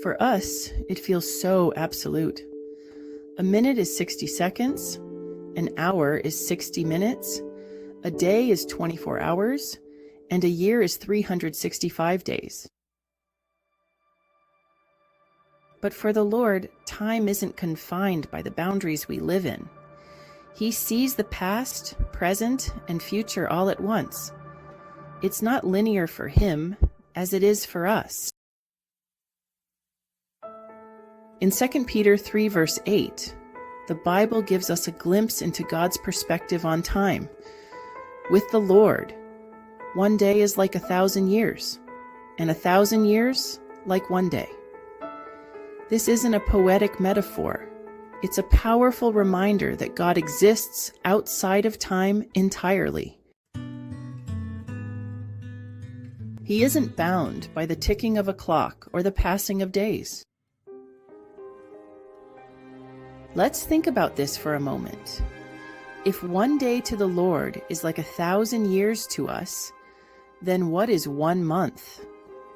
For us, it feels so absolute. A minute is 60 seconds, an hour is 60 minutes, a day is 24 hours, and a year is 365 days. But for the Lord, time isn't confined by the boundaries we live in. He sees the past, present, and future all at once. It's not linear for him as it is for us. In 2 Peter 3 verse 8, the Bible gives us a glimpse into God's perspective on time. With the Lord, one day is like 1,000 years, and 1,000 years like one day. This isn't a poetic metaphor. It's a powerful reminder that God exists outside of time entirely. He isn't bound by the ticking of a clock or the passing of days. Let's think about this for a moment. If one day to the Lord is like 1,000 years to us, then what is 1 month?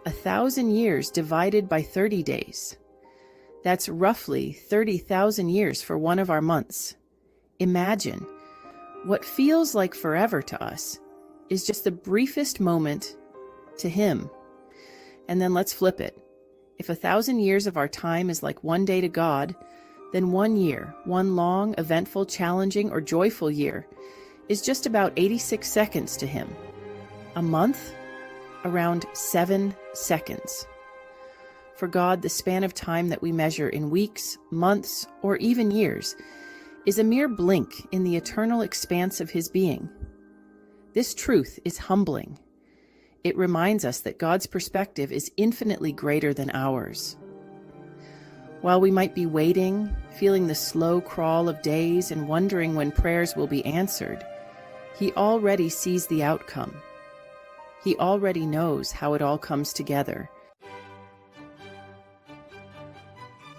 1,000 years divided by 30 days. That's roughly 30,000 years for one of our months. Imagine, what feels like forever to us is just the briefest moment to him. And then let's flip it. If 1,000 years of our time is like one day to God, then 1 year, one long, eventful, challenging, or joyful year, is just about 86 seconds to him. A month? Around 7 seconds. For God, the span of time that we measure in weeks, months, or even years is a mere blink in the eternal expanse of his being. This truth is humbling. It reminds us that God's perspective is infinitely greater than ours. While we might be waiting, feeling the slow crawl of days and wondering when prayers will be answered, he already sees the outcome. He already knows how it all comes together.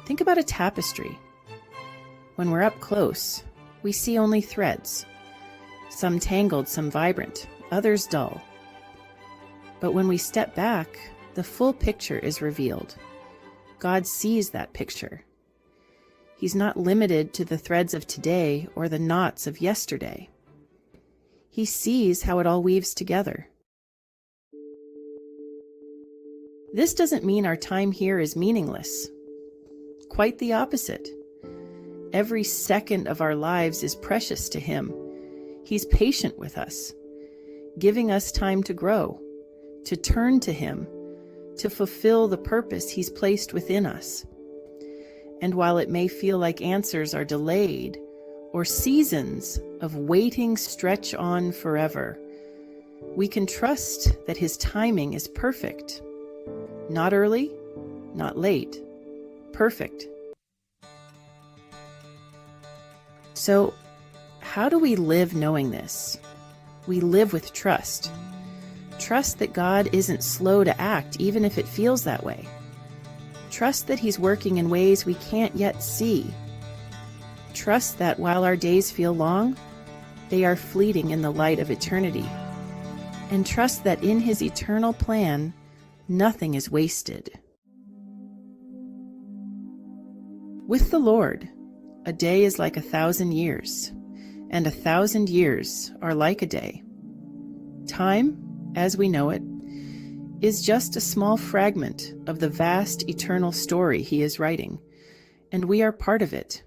Think about a tapestry. When we're up close, we see only threads, some tangled, some vibrant, others dull. But when we step back, the full picture is revealed. God sees that picture. He's not limited to the threads of today or the knots of yesterday. He sees how it all weaves together. This doesn't mean our time here is meaningless. Quite the opposite. Every second of our lives is precious to him. He's patient with us, giving us time to grow, to turn to him, to fulfill the purpose he's placed within us. And while it may feel like answers are delayed, or seasons of waiting stretch on forever, we can trust that his timing is perfect. Not early, not late, perfect. So, how do we live knowing this? We live with trust. Trust that God isn't slow to act, even if it feels that way. Trust that he's working in ways we can't yet see. Trust that while our days feel long, they are fleeting in the light of eternity. And trust that in his eternal plan, nothing is wasted. With the Lord, a day is like 1,000 years, and 1,000 years are like a day. Time, as we know it, is just a small fragment of the vast eternal story he is writing, and we are part of it.